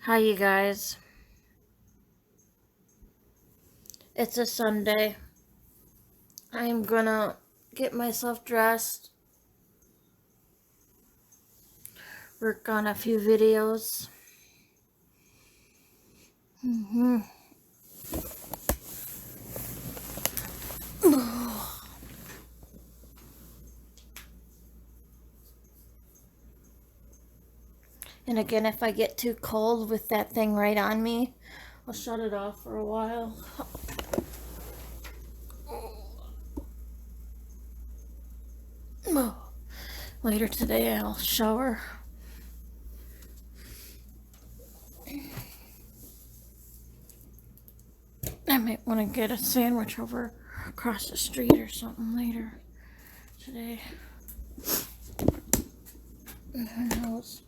Hi, you guys. It's a Sunday. I'm gonna get myself dressed, work on a few videos. hmm And again, if I get too cold with that thing right on me, I'll shut it off for a while. Later today, I'll shower. I might want to get a sandwich over across the street or something later today. Who knows?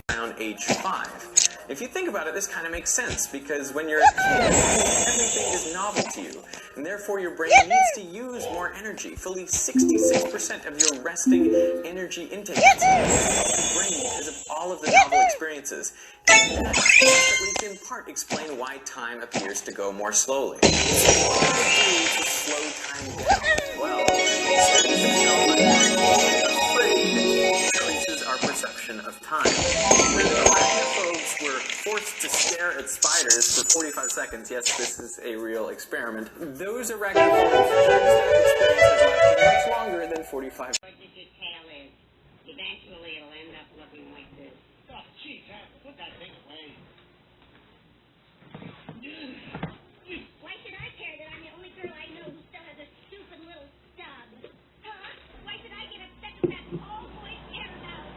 Around age 5. If you think about it, this kind of makes sense, because when you're a kid, everything is novel to you, and therefore your brain needs to use more energy. Fully 66% of your resting energy intake is your brain because of all of the novel experiences. And that must at least in part explain why time appears to go more slowly. So what do we do to slow time down? Well, studies have shown that afraid increases our perception of time. When the arachnophobes were forced to stare at spiders for 45 seconds, yes, this is a real experiment, those arachnophobes said that experience has lasted much longer than 45 seconds. What your tail is. Eventually it'll end up looking like this. Oh, jeez, put that thing away. Why should I care that I'm the only girl I know who still has a stupid little stub? Huh? Why should I get upset with that all boys care about?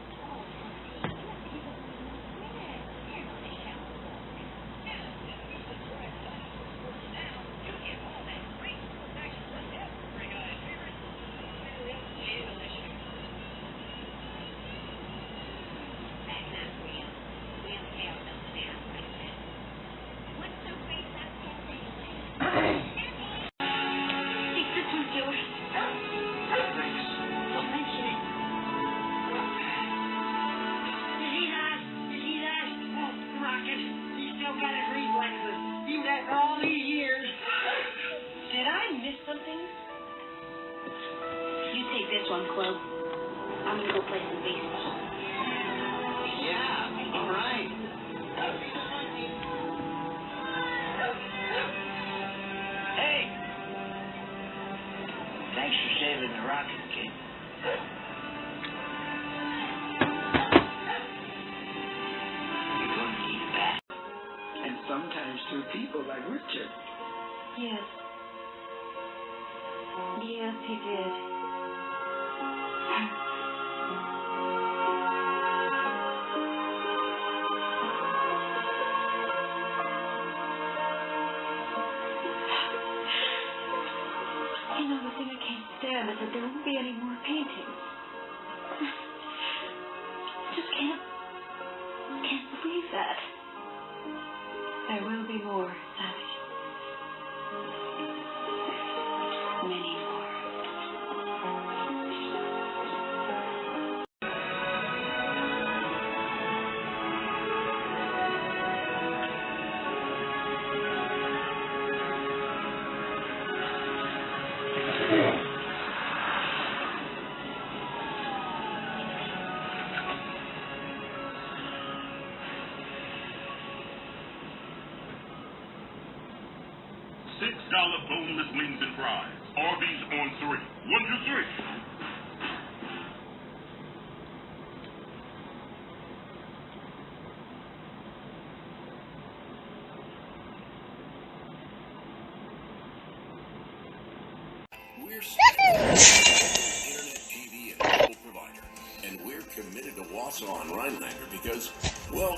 That's not real. Real tail don't sound like that. What's so great about tails anyway? Secret to do it. Don't mention it. Is he that? Oh, Rocket, he still got his reflexes. Even after all these years. Did I miss something? You take this one, Chloe. I'm gonna go play some baseball. Yeah, all right. Hey! Thanks for saving the Rocket, kid. You're going to eat that. And sometimes through people like Richard. Yes. Yes, he did. You know, the thing I can't stand is that there won't be any more paintings. Just can't believe that. There will be more, Savage. Many more. $6 boneless wings and fries. Arby's on 3. 1, 2, 3. We're Internet TV and cable provider, and we're committed to Wausau and Rhinelander because, well,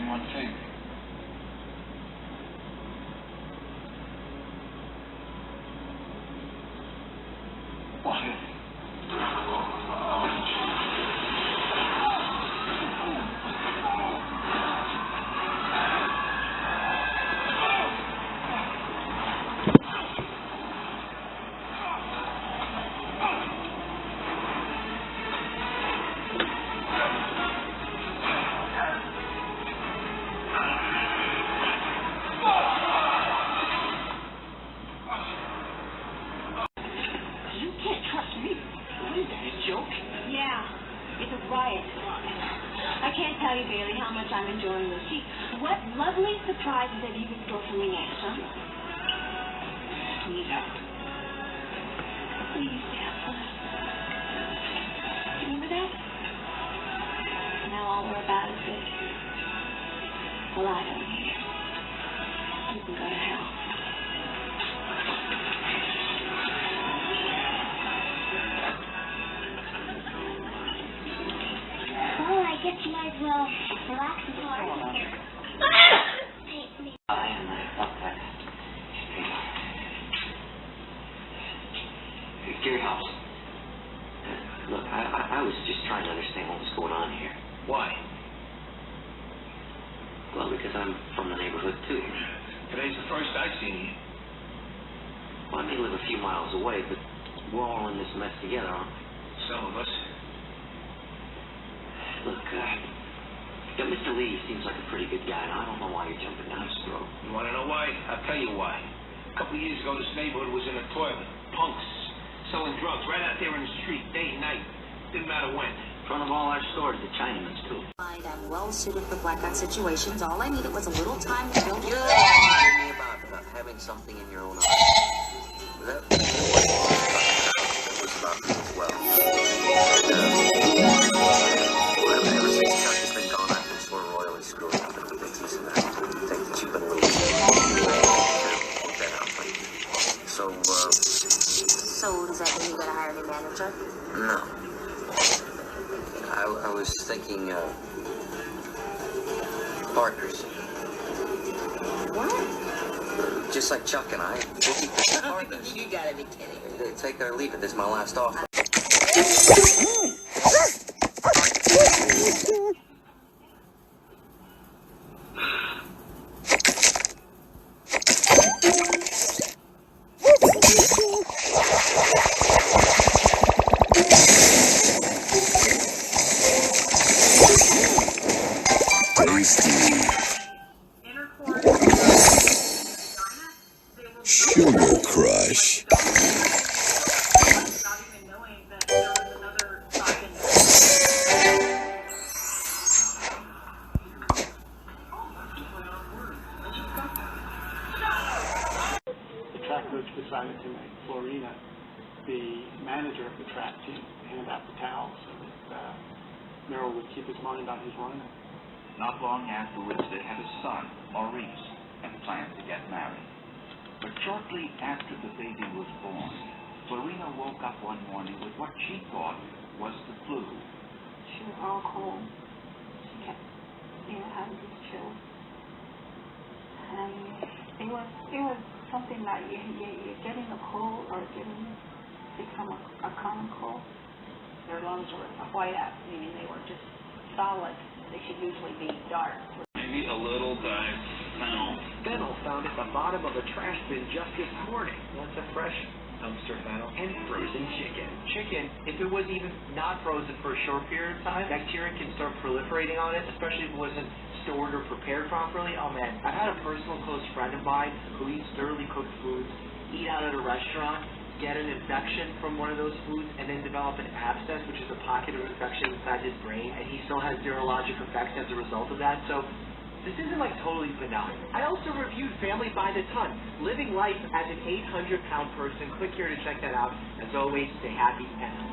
saying one thing. I can't tell you, Bailey, how much I'm enjoying this. Gee, what lovely surprises have you in store for me next, huh? Please help. Please help. Remember that? Now all we're about is this. Well, I don't need it. You can go to hell. Well, I guess you might as well relax and talk. Gary House. Look, I was just trying to understand what was going on here. Why? Well, because I'm from the neighborhood, too. Today's the first I've seen you. Well, I may live a few miles away, but we're all in this mess together, aren't we? Some of us. Look, Mr. Lee seems like a pretty good guy, and I don't know why you're jumping down his throat. You want to know why? I'll tell you why. A couple of years ago, this neighborhood was in a toilet. Punks selling drugs right out there in the street, day and night. Didn't matter when. In front of all our stores, the Chinamen's, too. I'm well suited for blackout situations. All I needed was a little time to build You're the one who told me about having something in your own eyes. That was about me as well. Ever since Chuck has been gone, I've been sort of royally screwing up in the business, and I think that you've been a little work that out. So does that mean you gotta hire a new manager? No. I was thinking, partners. What? Just like Chuck and I, partners. You gotta be kidding. Take it or leave it. This is my last offer. Sugar Crush. The track coach decided to make Florina the manager of the track team, hand out the towels so that Merrill would keep his mind on his running. Not long afterwards, they had a son, Maurice, and planned to get married. But shortly after the baby was born, Florina woke up one morning with what she thought was the flu. She was all cold. She kept, having these chills. And it was something that you're getting a cold or getting sick from a common cold. Their lungs were white out, meaning they were just solid. They should usually be dark. Maybe a little dive fennel. Fennel found at the bottom of a trash bin just this morning. What's a fresh dumpster fennel? And frozen chicken. Chicken, if it was even not frozen for a short period of time, bacteria can start proliferating on it, especially if it wasn't stored or prepared properly. Oh man, I've had a personal close friend of mine who eats thoroughly cooked foods, eat out at a restaurant, get an infection from one of those foods, and then develop an abscess, which is a pocket of infection inside his brain, and he still has virologic effects as a result of that. So this isn't like totally benign. I also reviewed Family by the Ton, living life as an 800-pound person. Click here to check that out. As always, stay happy and healthy.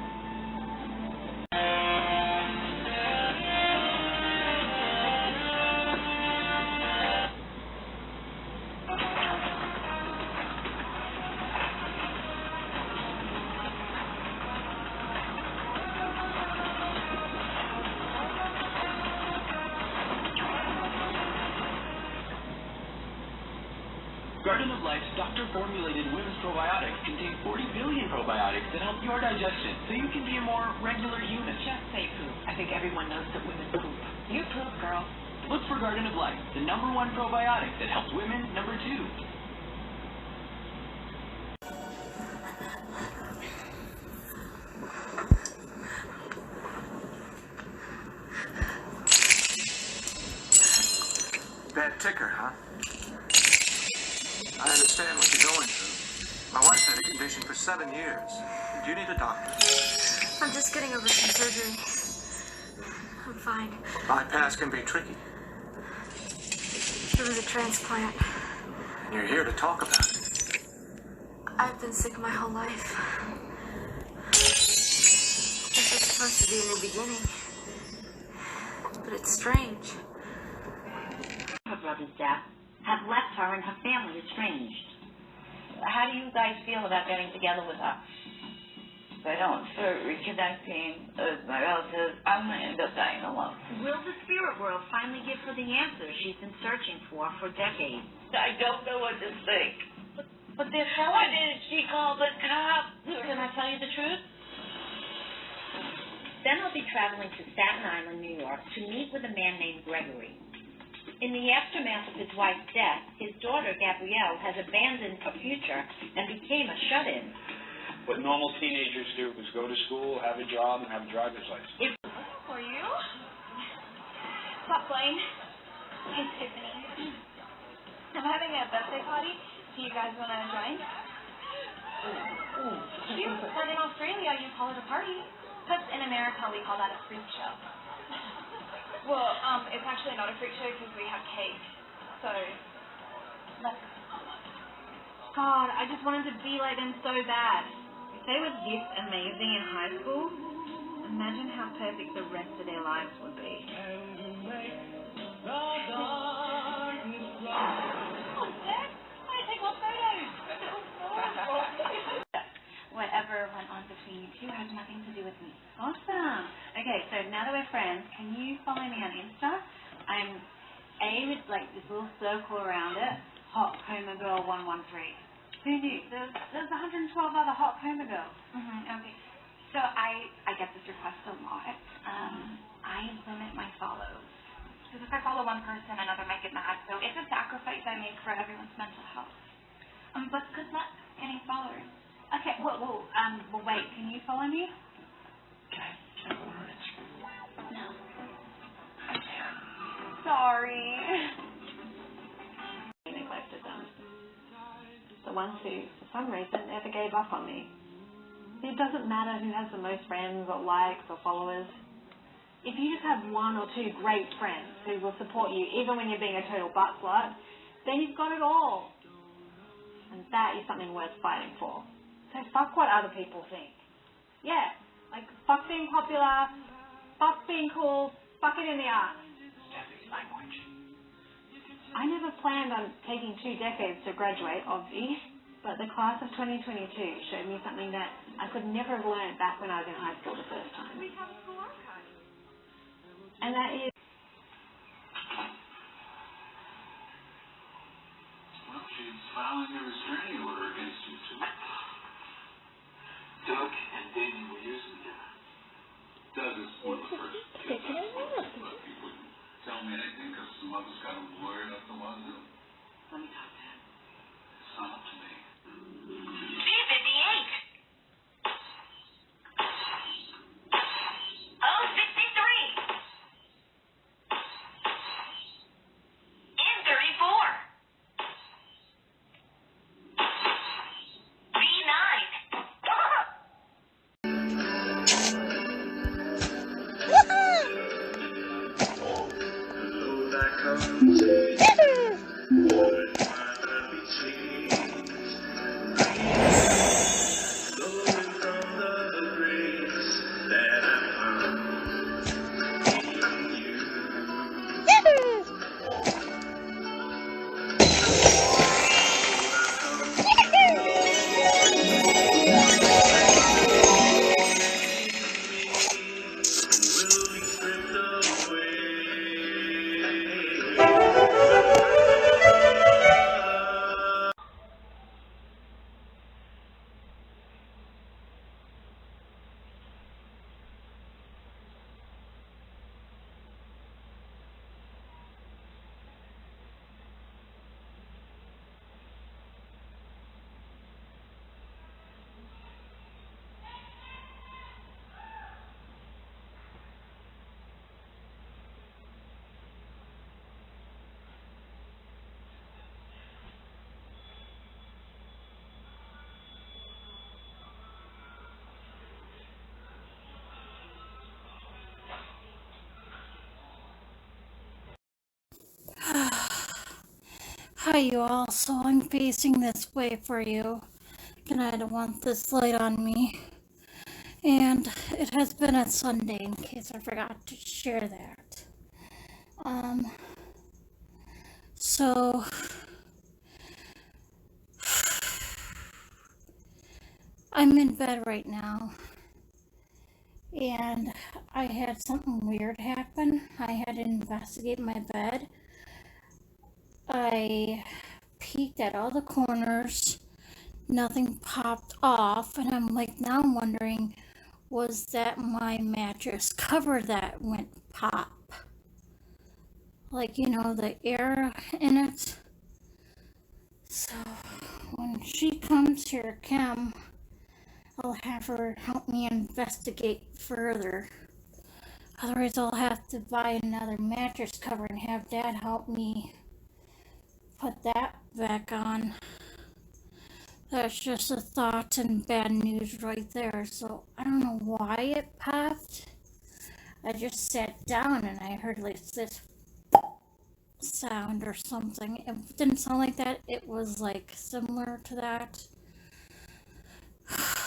Garden of Life's doctor-formulated women's probiotics contain 40 billion probiotics that help your digestion, so you can be a more regular human. Just say poop. I think everyone knows that women poop. You poop, girl. Look for Garden of Life, the #1 probiotic that helps women, #2. Bad ticker, huh? I understand what you're going through. My wife's had a condition for 7 years. Do you need a doctor? I'm just getting over some surgery. I'm fine. Bypass can be tricky. It was a transplant. And you're here to talk about it. I've been sick my whole life. This was supposed to be a new beginning. But it's strange. Her brother's death have left her and her family estranged. How do you guys feel about getting together with her? If I don't start reconnecting with my relatives, I'm going to end up dying alone. Will the spirit world finally give her the answer she's been searching for decades? I don't know what to think. But they're telling Why didn't she call the cops? Can I tell you the truth? Then I'll be traveling to Staten Island, New York, to meet with a man named Gregory. In the aftermath of his wife's death, his daughter, Gabrielle, has abandoned her future and became a shut-in. What normal teenagers do is go to school, have a job, and have a driver's license. For you? Stop playing. It's Tiffany. I'm having a birthday party. Do you guys want to join? Cute, but in Australia you call it a party. But in America we call that a freak show. Well, it's actually not a freak show because we have cake. So, let's... God, I just wanted to be like them so bad. If they were this amazing in high school, imagine how perfect the rest of their lives would be. Whatever went on between you two has nothing to do with me. Awesome. Okay, so now that we're friends, can you follow me on Insta? I'm A with like this little circle around it, Hot Coma Girl 113. Who knew? There's 112 other Hot Coma Girls. Okay. So I get this request a lot. I limit my follows. Because if I follow one person, another might get mad. So it's a sacrifice I make for everyone's mental health. But good luck getting followers. Okay, well, wait, can you follow me? No. Sorry. I neglected them. The ones who, for some reason, never gave up on me. It doesn't matter who has the most friends or likes or followers. If you just have one or two great friends who will support you even when you're being a total butt slut, then you've got it all. And that is something worth fighting for. So fuck what other people think. Yeah, like fuck being popular, fuck being cool, fuck it in the ass. Language. I never planned on taking 2 decades to graduate, obviously, but the class of 2022 showed me something that I could never have learned back when I was in high school the first time. We have school archives. And that is... Well, she's filing a restraining order against you two. Doug and Danny were using you. Doug is one of the first kids I spoke to, but he wouldn't tell me anything because some others got him worried up the wazoo. Let me talk to him. It's not up to me. P58. Oh, 63. N34. Hi you all, so I'm facing this way for you, and I don't want this light on me. And it has been a Sunday, in case I forgot to share that. So I'm in bed right now, and I had something weird happen. I had to investigate my bed. I peeked at all the corners, nothing popped off, and I'm like, now I'm wondering, was that my mattress cover that went pop? Like, you know, the air in it. So when she comes here, Kim, I'll have her help me investigate further. Otherwise, I'll have to buy another mattress cover and have Dad help me put that back on. That's just a thought and bad news right there. So I don't know why it popped. I just sat down and I heard like this sound or something. It didn't sound like that. It was like similar to that.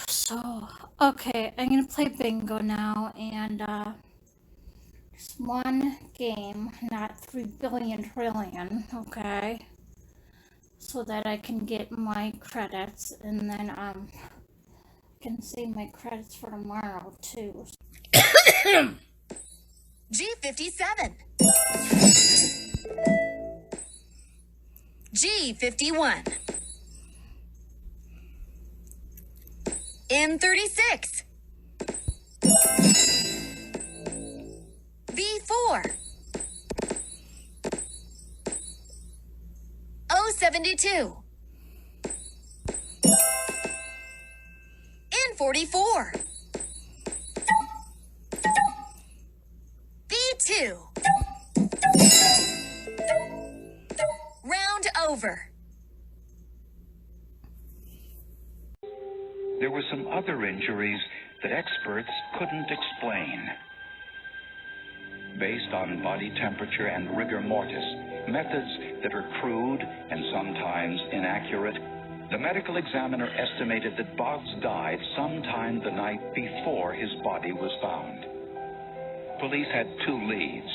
So, okay, I'm gonna play bingo now, and it's one game, not 3 billion trillion, okay? So that I can get my credits, and then I can save my credits for tomorrow too. G57. G51. M36. V4. O72. N44. B2. Round over. There were some other injuries that experts couldn't explain. Based on body temperature and rigor mortis, methods that are crude and sometimes inaccurate, the medical examiner estimated that Boggs died sometime the night before his body was found. Police had 2 leads.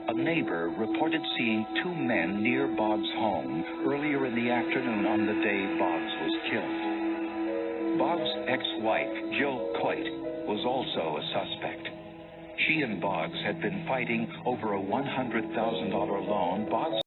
A neighbor reported seeing 2 men near Boggs' home earlier in the afternoon on the day Boggs was killed. Boggs' ex-wife, Jill Coit, was also a suspect. She and Boggs had been fighting over a $100,000 loan Boggs